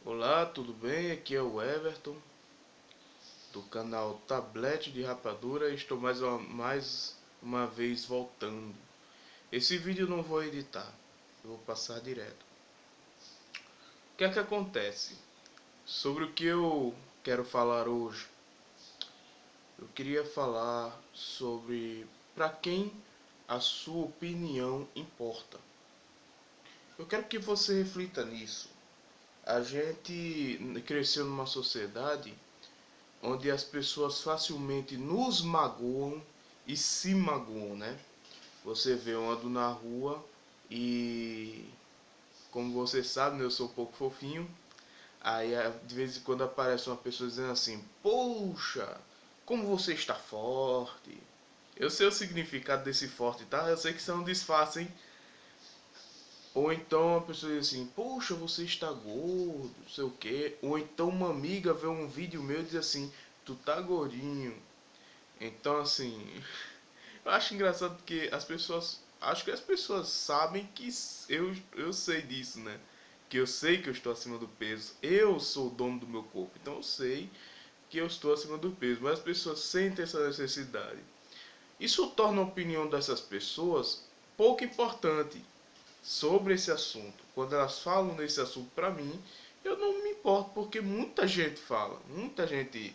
Olá, tudo bem? Aqui é o Everton do canal Tablete de Rapadura. Estou mais uma vez voltando. Esse vídeo eu não vou editar, eu vou passar direto. O que é que acontece? Sobre o que eu quero falar hoje, eu queria falar sobre para quem a sua opinião importa. Eu quero que você reflita nisso. A gente cresceu numa sociedade onde as pessoas facilmente nos magoam e se magoam, né? Você vê, eu ando na rua e, como você sabe, né, eu sou um pouco fofinho. Aí de vez em quando aparece uma pessoa dizendo assim: Poxa, como você está forte. Eu sei o significado desse forte, tá? Eu sei que isso é um disfarce, hein? Ou então a pessoa diz assim: Poxa, você está gordo, não sei o quê. Ou então uma amiga vê um vídeo meu e diz assim: Tu tá gordinho. Então, assim, eu acho engraçado porque as pessoas. Acho que as pessoas sabem que eu sei disso, né? Que eu sei que eu estou acima do peso. Eu sou o dono do meu corpo. Então eu sei que eu estou acima do peso. Mas as pessoas sentem essa necessidade. Isso torna a opinião dessas pessoas pouco importante sobre esse assunto. Quando elas falam nesse assunto pra mim, eu não me importo porque muita gente fala. Muita gente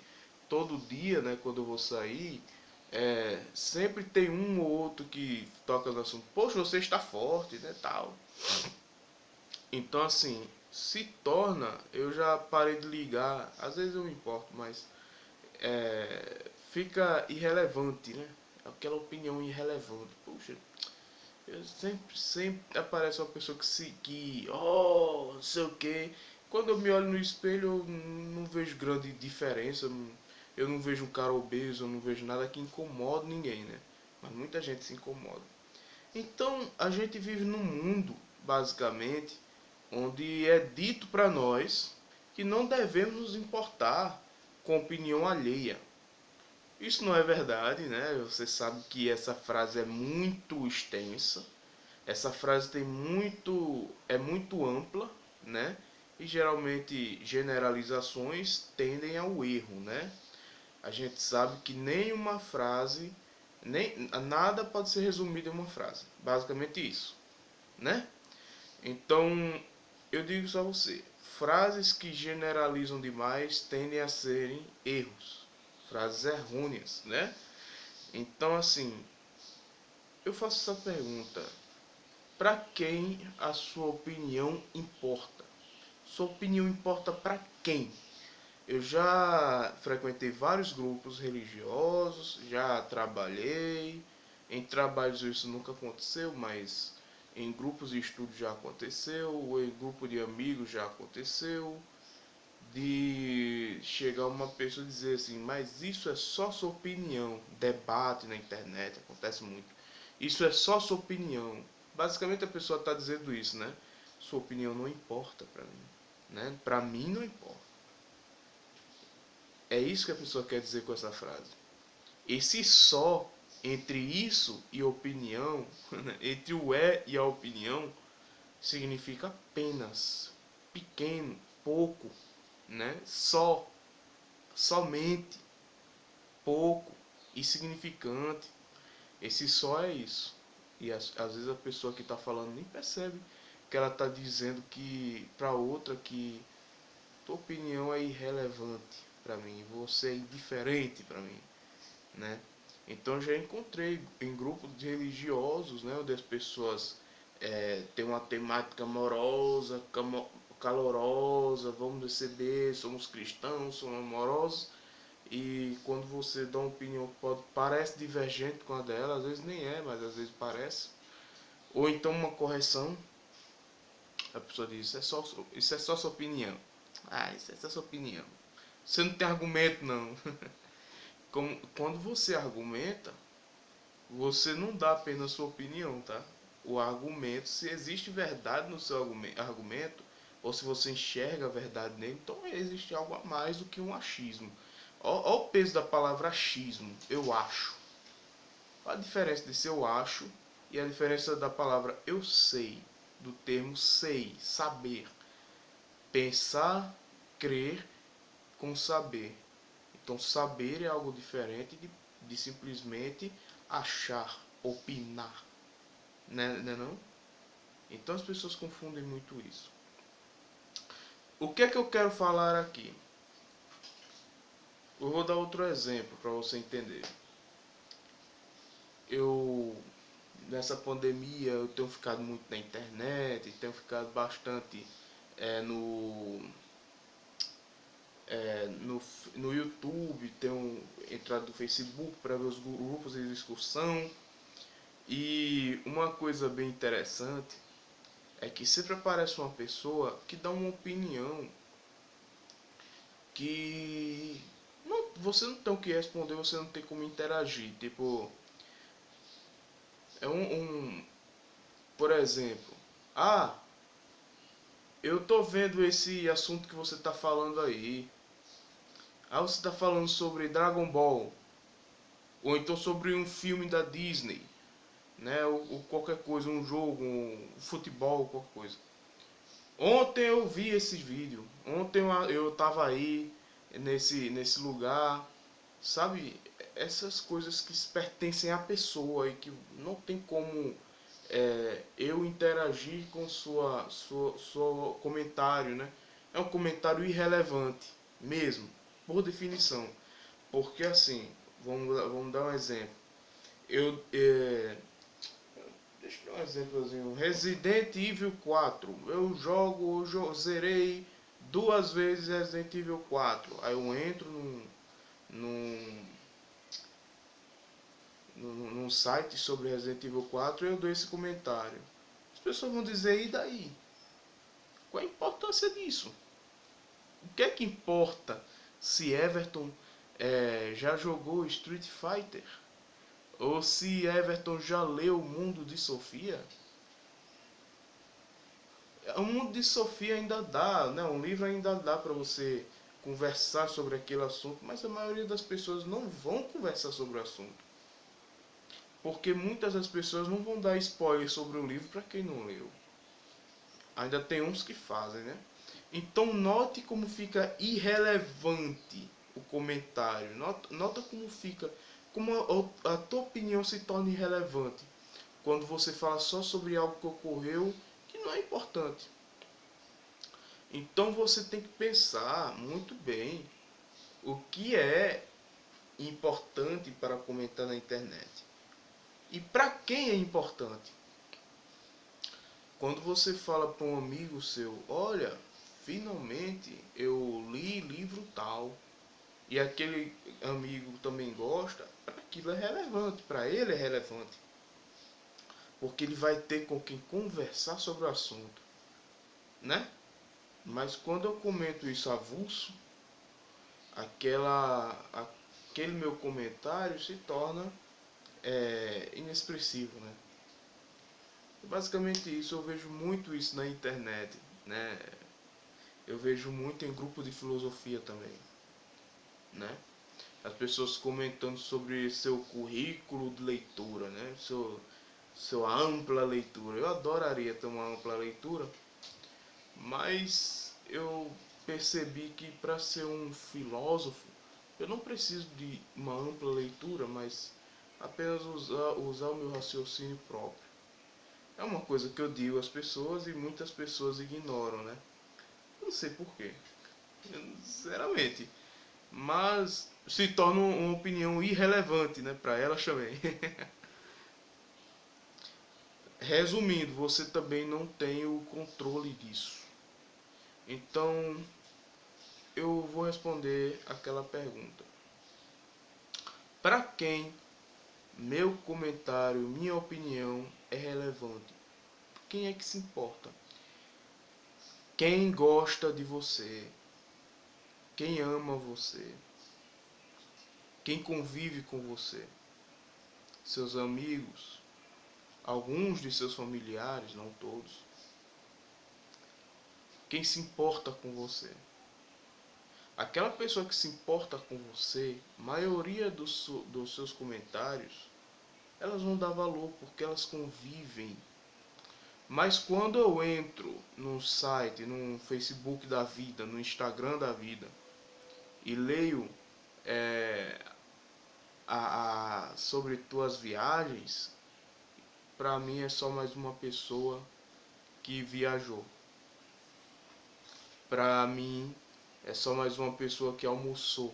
todo dia, né, quando eu vou sair, sempre tem um ou outro que toca no assunto. Poxa, você está forte, né, tal. Então assim, se torna, eu já parei de ligar, às vezes eu me importo, mas fica irrelevante, né? Aquela opinião irrelevante. Poxa, eu sempre aparece uma pessoa oh, não sei o que. Quando eu me olho no espelho, eu não vejo grande diferença. Eu não vejo um cara obeso, eu não vejo nada que incomoda ninguém, né? Mas muita gente se incomoda. Então, a gente vive num mundo, basicamente, onde é dito para nós que não devemos nos importar com a opinião alheia. Isso não é verdade, né? Você sabe que essa frase é muito extensa. Essa frase é muito ampla, né? E geralmente generalizações tendem ao erro, né? A gente sabe que nenhuma frase, nem nada pode ser resumido em uma frase. Basicamente isso, né? Então, eu digo só a você, frases que generalizam demais tendem a serem erros, frases errôneas, né? Então, assim, eu faço essa pergunta: para quem a sua opinião importa? Sua opinião importa para quem? Eu já frequentei vários grupos religiosos, já trabalhei. Em trabalhos isso nunca aconteceu, mas em grupos de estudo já aconteceu, ou em grupo de amigos já aconteceu. De chegar uma pessoa e dizer assim, mas isso é só sua opinião. Debate na internet, acontece muito. Isso é só sua opinião. Basicamente a pessoa está dizendo isso, né? Sua opinião não importa para mim, né? Para mim não importa. É isso que a pessoa quer dizer com essa frase. Esse só entre isso e opinião, né? Entre o e a opinião, significa apenas, pequeno, pouco, né? Só, somente, pouco, insignificante. Esse só é isso. E às vezes a pessoa que está falando nem percebe que ela está dizendo que para outra que tua opinião é irrelevante para mim, você é indiferente para mim, né? Então já encontrei em grupos religiosos, né, onde as pessoas têm uma temática amorosa, calorosa, vamos receber, somos cristãos, somos amorosos, e quando você dá uma opinião que parece divergente com a dela, às vezes nem é, mas às vezes parece, ou então uma correção, a pessoa diz, isso é só sua opinião. Ah, isso é só sua opinião. Você não tem argumento não. Quando você argumenta, você não dá apenas sua opinião, tá? O argumento, se existe verdade no seu argumento, ou se você enxerga a verdade nele, então existe algo a mais do que um achismo. Olha o peso da palavra achismo, eu acho. Qual a diferença desse eu acho e a diferença da palavra eu sei, do termo sei, saber? Pensar, crer com saber. Então, saber é algo diferente de simplesmente achar, opinar, né não? Então as pessoas confundem muito isso. O que é que eu quero falar aqui? Eu vou dar outro exemplo para você entender. Nessa pandemia, eu tenho ficado muito na internet, tenho ficado bastante é, no, no, no YouTube, tenho entrado no Facebook para ver os grupos de discussão. E uma coisa bem interessante é que sempre aparece uma pessoa que dá uma opinião que não, você não tem o que responder, você não tem como interagir. Tipo, é por exemplo, ah, eu tô vendo esse assunto que você tá falando aí. Ah, você tá falando sobre Dragon Ball, ou então sobre um filme da Disney, né? Ou qualquer coisa, um jogo, um futebol, qualquer coisa. Ontem eu vi esse vídeo. Ontem eu tava aí nesse lugar, sabe? Essas coisas que pertencem à pessoa e que não tem como eu interagir com sua comentário, né? É um comentário irrelevante, mesmo, por definição. Porque assim, vamos dar um exemplo. Eu, deixa eu dar um exemplozinho. Resident Evil 4. Eu zerei 2 vezes Resident Evil 4. Aí eu entro num, num site sobre Resident Evil 4 e eu dou esse comentário. As pessoas vão dizer, e daí? Qual a importância disso? O que é que importa se Everton já jogou Street Fighter? Ou se Everton já leu O Mundo de Sofia? O Mundo de Sofia ainda dá, né? Um livro ainda dá para você conversar sobre aquele assunto, mas a maioria das pessoas não vão conversar sobre o assunto. Porque muitas das pessoas não vão dar spoiler sobre o livro para quem não leu. Ainda tem uns que fazem, né? Então note como fica irrelevante o comentário. Nota como fica, como a tua opinião se torna irrelevante quando você fala só sobre algo que ocorreu que não é importante. Então você tem que pensar muito bem o que é importante para comentar na internet e para quem é importante. Quando você fala para um amigo seu, olha, finalmente eu li livro tal, e aquele amigo também gosta, aquilo é relevante, para ele é relevante. Porque ele vai ter com quem conversar sobre o assunto, né? Mas quando eu comento isso avulso, aquele meu comentário se torna inexpressivo, né? Basicamente isso, eu vejo muito isso na internet, né? Eu vejo muito em grupo de filosofia também, né? As pessoas comentando sobre seu currículo de leitura, né? Sua ampla leitura. Eu adoraria ter uma ampla leitura, mas eu percebi que para ser um filósofo eu não preciso de uma ampla leitura, mas apenas usar o meu raciocínio próprio. É uma coisa que eu digo às pessoas e muitas pessoas ignoram, né? Não sei porquê, sinceramente. Mas se torna uma opinião irrelevante, né? Para elas também. Resumindo, você também não tem o controle disso. Então, eu vou responder aquela pergunta. Para quem meu comentário, minha opinião é relevante? Quem é que se importa? Quem gosta de você? Quem ama você? Quem convive com você? Seus amigos? Alguns de seus familiares, não todos? Quem se importa com você? Aquela pessoa que se importa com você, maioria dos seus comentários, elas vão dar valor porque elas convivem Mas quando eu entro num site, num Facebook da vida, no Instagram da vida, e leio sobre tuas viagens, pra mim é só mais uma pessoa que viajou. Pra mim é só mais uma pessoa que almoçou.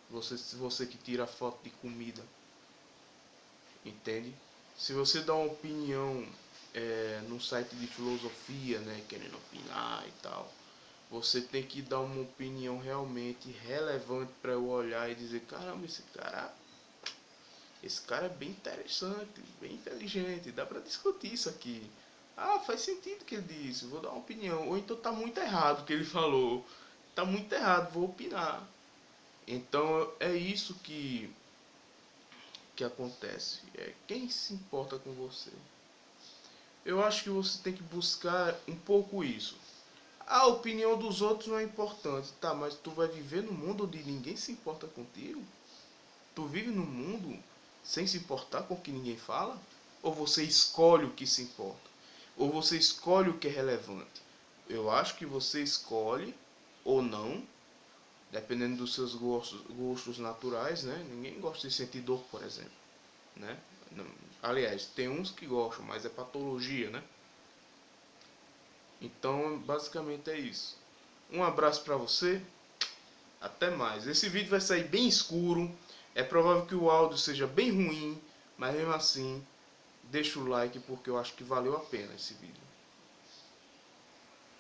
Você que tira foto de comida, entende? Se você dá uma opinião num site de filosofia, né, querendo opinar e tal, você tem que dar uma opinião realmente relevante para eu olhar e dizer, caramba, esse cara é bem interessante, bem inteligente, dá para discutir isso aqui. Ah, faz sentido o que ele disse, vou dar uma opinião. Ou então tá muito errado o que ele falou. Tá muito errado, vou opinar. Então é isso que acontece. É quem se importa com você. Eu acho que você tem que buscar um pouco isso. A opinião dos outros não é importante, tá? Mas tu vai viver num mundo onde ninguém se importa contigo? Tu vive num mundo sem se importar com o que ninguém fala? Ou você escolhe o que se importa? Ou você escolhe o que é relevante? Eu acho que você escolhe ou não, dependendo dos seus gostos naturais, né? Ninguém gosta de sentir dor, por exemplo, né? Aliás, tem uns que gostam, mas é patologia, né? Então, basicamente é isso. Um abraço para você. Até mais. Esse vídeo vai sair bem escuro. É provável que o áudio seja bem ruim, mas mesmo assim, deixa o like porque eu acho que valeu a pena esse vídeo.